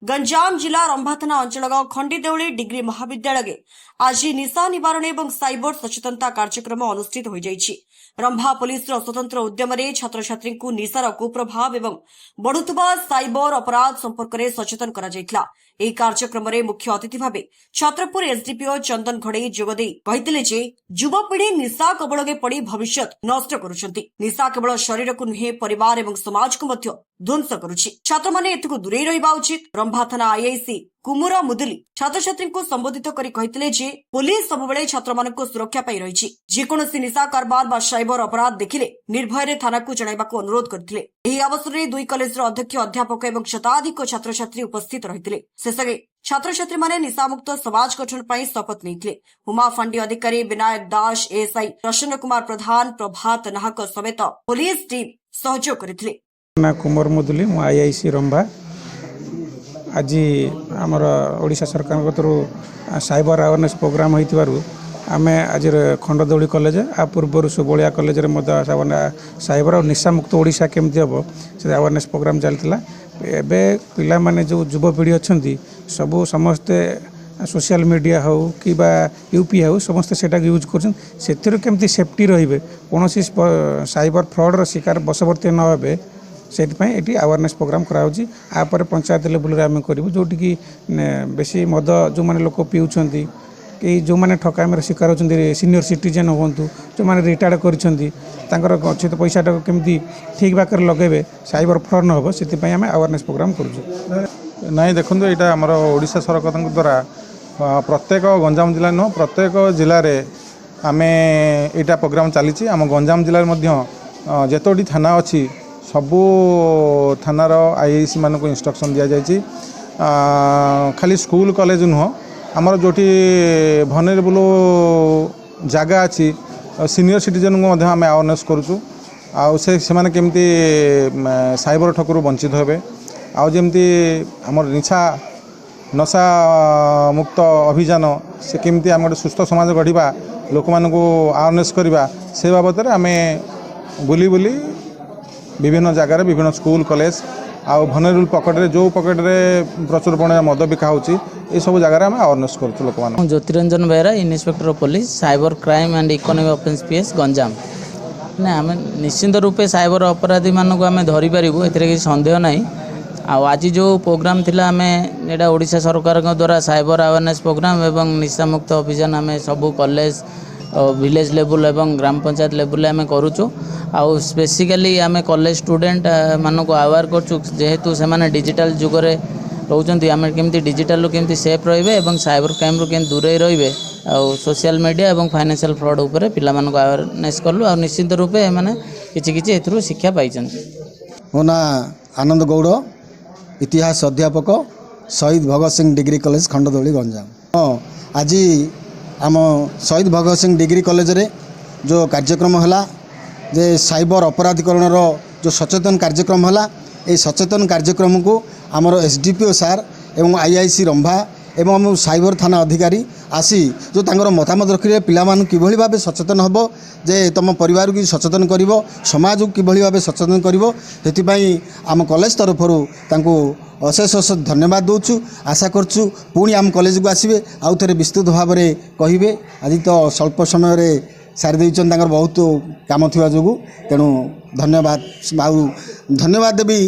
गंजाम जिला रंभा थाना अंचल खंडीदेवली डिग्री महाविद्यालय आज निशा निवारण एवं साइबर सचेतनता कार्यक्रम अनुष्ठित हो जाइछि। रंभा पुलिस स्वतंत्र उद्यम छात्र छात्री को निशार कुप्रभाव एवं बढ़ुवा साइबर अपराध संपर्क में सचेतन करा जायतिला। ଏହି କାର୍ଯ୍ୟକ୍ରମରେ ମୁଖ୍ୟ ଅତିଥି ଭାବେ ଛତ୍ରପୁର ଏସଡିପିଓ ଚନ୍ଦନ ଘଡେଇ ଯୋଗଦେଇ କହିଥିଲେ ଯେ ଯୁବପିଢି ନିଶା କବଳରେ ପଡି ଭବିଷ୍ୟତ ନଷ୍ଟ କରୁଛନ୍ତି। ନିଶା କେବଳ ଶରୀରକୁ ନୁହେଁ ପରିବାର ଏବଂ ସମାଜକୁ ମଧ୍ୟ ଧ୍ୱଂସ କରୁଛି। ଛାତ୍ରମାନେ ଏଥିକୁ ଦୂରେଇ ରହିବା ଉଚିତ। ରମ୍ଭା ଥାନା ଆଇଆଇସି କୁମୁର ମୁଦୁଲି ଛାତ୍ରଛାତ୍ରୀଙ୍କୁ ସମ୍ବୋଧିତ କରି କହିଥିଲେ ଯେ ପୁଲିସ ସବୁବେଳେ ଛାତ୍ରମାନଙ୍କୁ ସୁରକ୍ଷା ପାଇଁ ରହିଛି। ଯେକୌଣସି ନିଶା କାରବାର ବା ସାଇବର ଅପରାଧ ଦେଖିଲେ ନିର୍ଭୟରେ ଥାନାକୁ ଜଣାଇବାକୁ ଅନୁରୋଧ କରିଥିଲେ। ଏହି ଅବସରରେ ଦୁଇ କଲେଜର ଅଧ୍ୟକ୍ଷ ଅଧ୍ୟାପକ ଏବଂ ଶତାଧିକ ଛାତ୍ରଛାତ୍ରୀ ଉପସ୍ଥିତ ରହିଥିଲେ। ଶେଷରେ ଛାତ୍ରଛାତ୍ରୀମାନେ ନିଶାମୁକ୍ତ ସମାଜ ଗଠନ ପାଇଁ ଶପଥ ନେଇଥିଲେ। ଉମା ଫାଣ୍ଡି ଅଧିକାରୀ ବିନାୟକ ଦାସ, ଏଏସ୍ଆଇ ପ୍ରସନ୍ନ କୁମାର ପ୍ରଧାନ, ପ୍ରଭାତ ନାହକ ସମେତ ପୁଲିସ ଟିମ୍ ସହଯୋଗ କରିଥିଲେ। कुमर मुदुली मु आईआईसी रंभा आज आमर ओडिशा सरकार तरफ साइबर अवेयरनेस प्रोग्राम होइतिबारु आमे आज खंडदौली कॉलेज आ पूर्व सुबलिया कॉलेज रे साइबर और निशा मुक्त ओडिशा केमती हम से अवेयरनेस प्रोग्राम चलता। एबे पिला माने जो युवपीढ़ी अच्छी सबू समस्ते सोशल मीडिया हो कि यूपी हो समस्ते सेटा यूज कर केमती सेफ्टी रहिबे कौन साइबर फ्रॉड शिकार बशवर्ती न हे से अवेयरनेस प्रोग्राम कराऊँगी। आपर पंचायत लेवल रे आम करूँ जोटि कि बेसी मद जो मैंने लोक पीउछंती कि जो मैंने ठकामी शिकार होती सीनियर सिटीजेन हूँ जो मैंने रिटायर्ड कर गच्छित पैसा केमती ठीक बाकर लगे साइबर फ्रॉड न हो से आम अवेयरनेस प्रोग्राम करूँ। नहीं देखो यहाँ आमर ओडिशा सरकार द्वारा प्रत्येक गंजाम जिला नुह प्रत्येक जिले में आम यहाँ प्रोग्राम चली। आम गंजाम जिले में जितोटी थाना अच्छी सबू थानार आईआईसी मानक इंस्ट्रक्शन दि जाइए। खाली स्कूल कॉलेज नुह आमर जोटी भनरेबल जगह अच्छी सीनियर सिटीजन को आम अवेयरनेस करुचु से माने केमती साइबर ठकरू वंचित हेबे आमती आमर निशा नशा मुक्त अभियान से केमती आम सुस्थ समाज गढ़ा लोक मानक अवेयरनेस करवा से बाबद आम बुली बुली विभिन्न जगार विभिन्न स्कूल कॉलेज आउ भनरेबल पकेट जो पकेट प्रचुर परिमाण मद बिका होची ये सब जगह आम अवेयरनेस करूँ लोक मान। Jyotiranjan Behera inspector of police cyber crime and economic offence PS Ganjam ना आम निश्चिंत रूपे साइबर अपराधी मानक आम धरी पारू ए किसी सन्देह ना। आज जो प्रोग्राम थिला आम एटा ओडिशा सरकार द्वारा साइबर अवेयरनेस प्रोग्राम एवं निशामुक्त अभियान आम सबू कॉलेज विलेज लेवल एवं ग्राम पंचायत लेवल आम करूँ। आउ स्पेसिकली आम कॉलेज स्टूडेंट मानक अवेयर करूँ जेहेतु से माने डिजिटल जुगरे रोचंती आम केमती डिजिटल केमती सेफ रहिबे एवं साइबर क्राइम रू केमती दूरे रहिबे आउ सोशल मीडिया एवं फाइनेंशियल फ्रॉड उपरे पिला मानक अवेयरनेस कलु आ निश्चित रूपे माने किछि किछि एथरू शिक्षा पाइछन्ती। मो ना आनंद गौड़ इतिहास अध्यापक शहीद भगत सिंह डिग्री कॉलेज खंडदौली गंजाम। आज आम शहीद भगत सिंह डिग्री कॉलेज रे जो कार्यक्रम है जे साइबर अपराधीकरण जो सचेतन कार्यक्रम है ये सचेतन कार्यक्रम को आमर एसडीपीओ सार एवं आईआईसी रंभा एवं साइबर थाना अधिकारी आसी जो तांकर मतामत रखिले पिला मान किभली भाबे सचेतन हबो जे तुम परिवार को सचेतन करिवो समाज को किभली भाबे सचेतन करिवो हेति पई आम कॉलेज तरफरु तांको अशेष अशेष धन्यवाद दूचु। आशा करचु पुणी आम कॉलेज को आसबे आउ थे विस्तृत भाव में कहे। आज तो स्वल्प समय रे सारी देइछन तांकर बहुत काम थिबा जोगु तेणु धन्यवाद आउ धन्यवाद देवी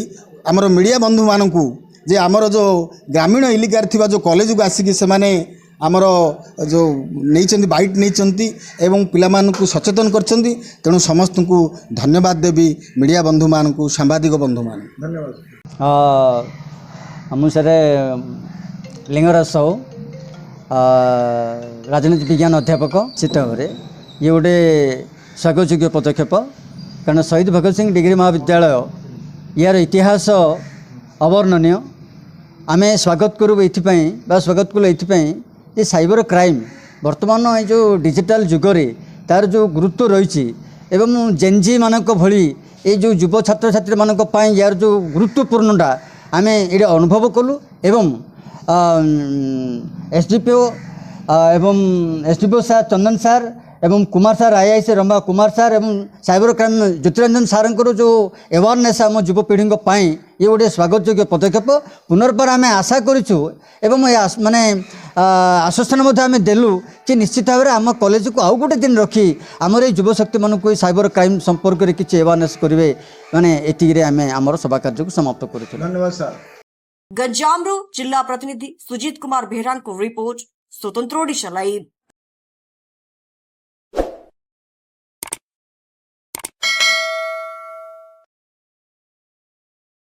आमर मीडिया बंधु मानकू जे आमर जो ग्रामीण इलाकार थिबा जो कॉलेज को आसिकी से माने आमर जो नहीं बाइट नहीं एवं पिला मानकू सचेतन करछन्ती तेणु समस्त को धन्यवाद देवी मीडिया बंधु मानकू सांबादिक बंधु मान धन्यवाद। मुझे लिंगराज साहू राजनीति विज्ञान अध्यापक चित्तौरे ये गोटे स्वागतयोग्य पदक्षेप कारण शहीद भगत सिंह डिग्री महाविद्यालय यार इतिहास अवर्णनीय आम स्वागत करूँ ये स्वागत कलु ये जे साइबर क्राइम वर्तमान ये जो डिजिटल जुगरे तार जो गुरुत्व रही एवं जेनजी मानक भली ये जो युव छात्र छात्री मानक यार जो गुरुत्वपूर्णटा आम ये अनुभव कलु एवं एसडीपीओ एवं एसडीपीओ सार चंदन सार एवं कुमार सार आईआईसी रंभा कुमार सार एवं साइबर क्राइम ज्योतिरंजन सारंकर जो अवेयरनेस आम युवपीढ़ी ये गोटे स्वागत योग्य पदक्षेप पुनर्बार आम आशा करूँ एवं माने आश्वासन आम देलु कि निश्चित भाव में आम कॉलेज को आउ गोटे दिन रखी आमर युवशक्ति मानक साइबर क्राइम संपर्क में किसी अवेयरनेस करेंगे माने एतिरे आम आमर सभा कार्य को समाप्त करूँ। धन्यवाद सर। गंजामरू जिला प्रतिनिधि सुजीत कुमार बेहरा रिपोर्ट स्वतंत्र ओडिशा लाइव।